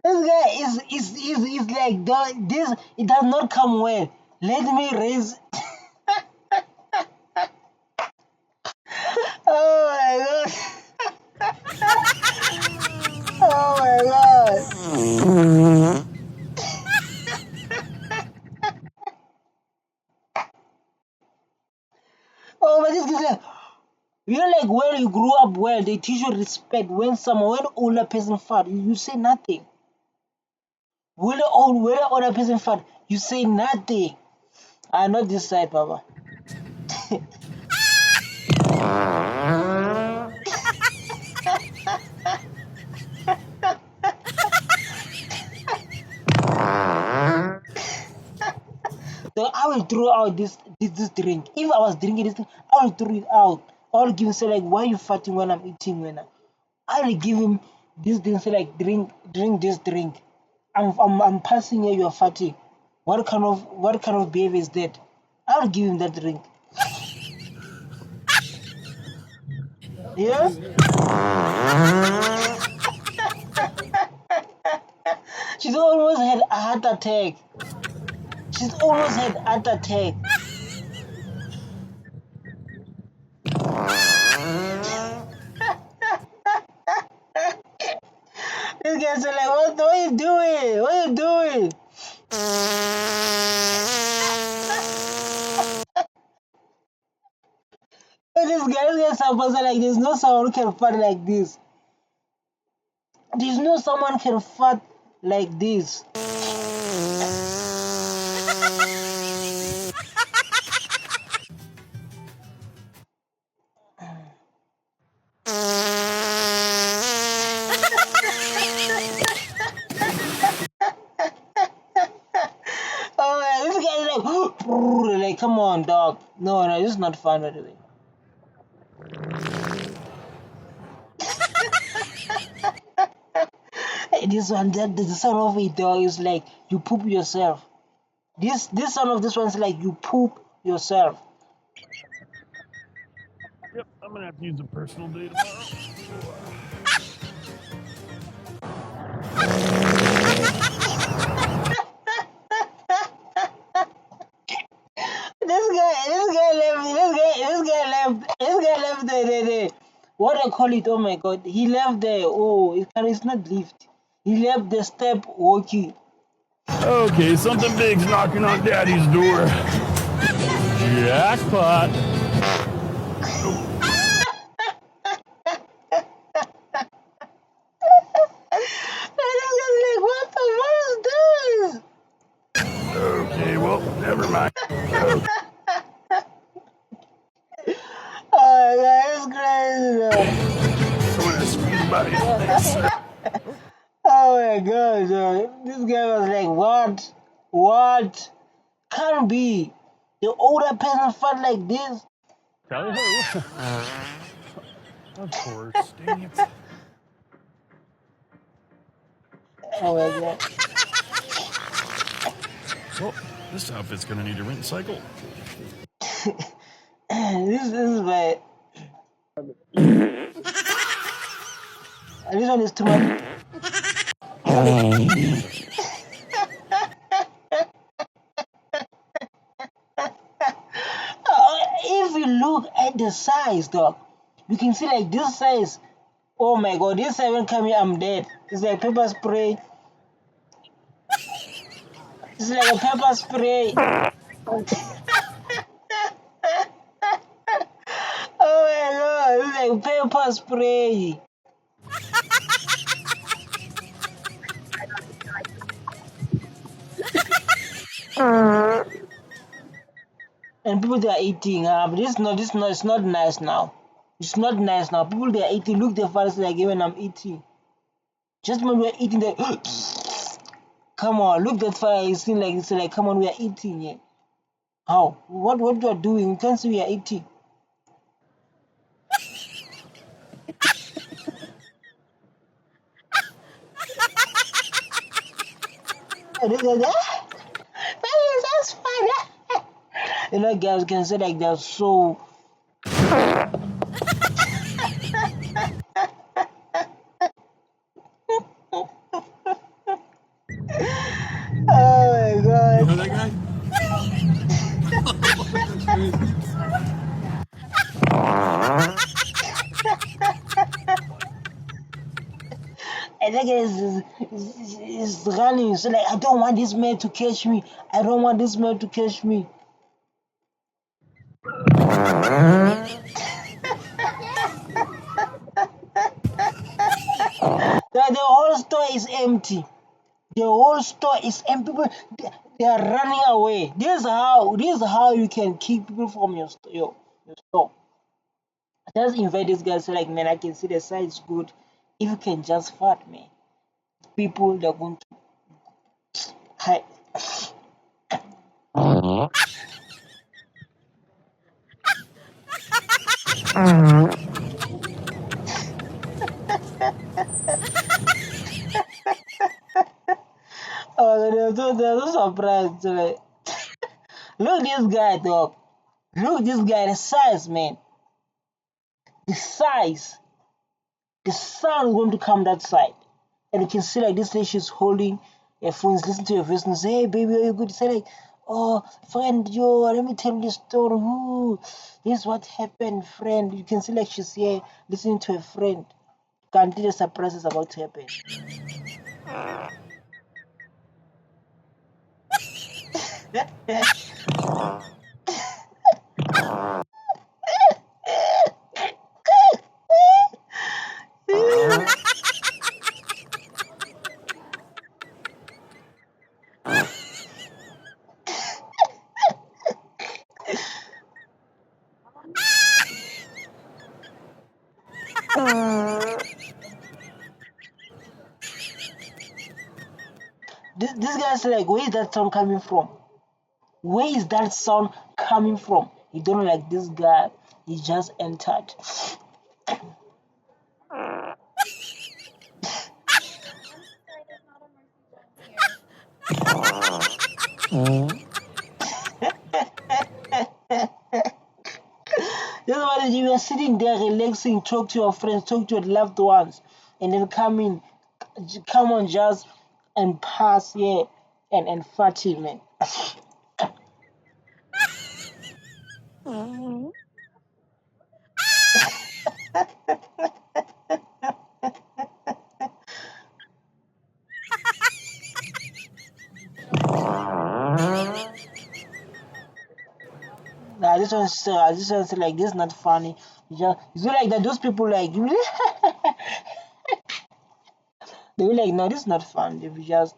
This guy is like this. It does not come well. Let me raise. Oh my god! Oh my god! Oh, but this is like, you know, like when you grew up well, they teach you respect. When older person fart, you say nothing. When the older person fart, you say nothing. I not this side, Papa. So I will throw out this drink. If I was drinking this thing, I will throw it out. I'll give him say like, why you farting when I'm eating? I will give him this drink. Say like, drink this drink. I'm passing here. You're farting. What kind of behavior is that? I will give him that drink. Yeah. She's almost had a heart attack. She's almost had a heart attack. This guy's like, what are you doing? What are you doing? This guy's supposed to like, there's no someone who can fart like this. There's no someone can fart like this. Oh, this guy is like, come on, dog. No, this is not fun, by the way. This one, the sound of it, dog, is like you poop yourself. This sound of this one's like you poop yourself. Yep, I'm gonna have to use a personal day tomorrow. This guy left the what I call it. Oh my god, he left the it's not lift. He left the step walkie. Okay, something big's knocking on Daddy's door. Jackpot. Like, what is this? Okay, well, never mind. Oh my god, it's crazy. I'm gonna squeeze by you. Oh my god, this guy was like, what? What? Can't be. The older person felt like this. Tell you who. Of course, dang it. Oh my god. Well, this outfit's gonna need a rinse cycle. This is my. This one is too much. If you look at the size, dog, you can see like this size. Oh my god, this seven coming, I'm dead. It's like pepper spray. It's like a pepper spray. Oh my god, it's like pepper spray. And people they are eating. But it's not nice now. It's not nice now. People they are eating. Look the fathers like when I'm eating. Just when we're eating, they come on. Look that fire. It's like come on, we are eating. Yeah. How? What you are doing? You can't see we are eating. And they go, that's fine. You know, guys can say like they're so. that guy? That's crazy. And that guy is running. So like, I don't want this man to catch me. I don't want this man to catch me. The whole store is empty. The whole store is empty. People, they are running away. This is how you can keep people from your store. Just invite this guy. So like, man, I can see the size good. If you can just fart, man, people they're going to hide. Oh, they're so surprised. So like, look this guy, dog. Look this guy. The size, man. The size. The sound is going to come that side, and you can see like this lady, she's holding her phones, listen to her voice and say, hey baby, are you good? Say like, oh friend, yo, let me tell you the story. Ooh, this is what happened, friend. You can see like she's here listening to her friend. Can't tell the surprise is about to happen. This guy's like, where is that sound coming from? Where is that sound coming from? You don't like this guy. He just entered. This is what you are sitting there relaxing, talk to your friends, talk to your loved ones, and then come on, just and pass, yeah, and fatty, man. I just want to say like this is not funny. It's like that. Those people like they were like, no, this is not fun. They will just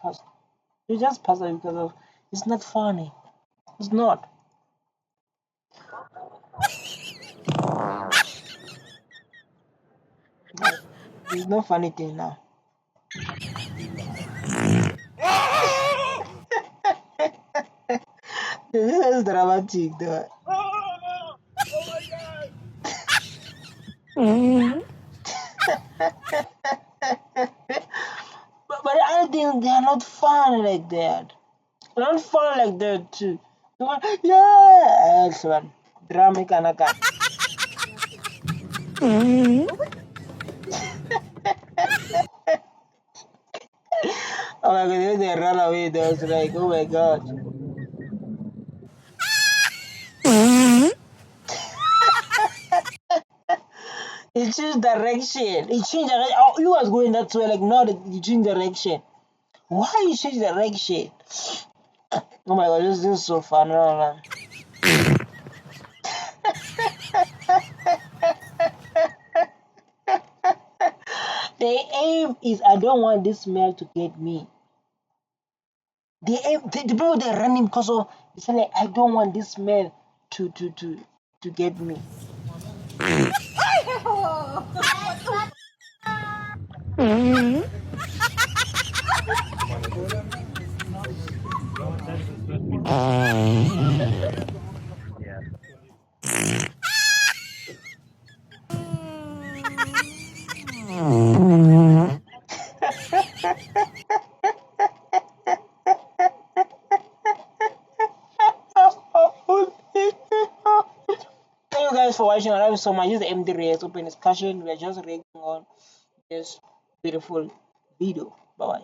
pass. They just pass it because of it's not funny. It's not. There's no funny thing now. This is dramatic, though. But I think they are not fun like that. They're not fun like that too. Yeah, excellent. Drama kanaka. Oh my god, they run away. They was like, oh my god. He changed direction. He changed direction. Oh, you was going that way. Like now that you changed direction. Why you change direction? Oh my god, this is so fun. No. The aim is I don't want this smell to get me. The people they're running because of it's like I don't want this smell to get me. Thank you guys for watching. I love you so much. This is the MD Reacts Open Discussion. We are just reacting on this beautiful video. Bye bye.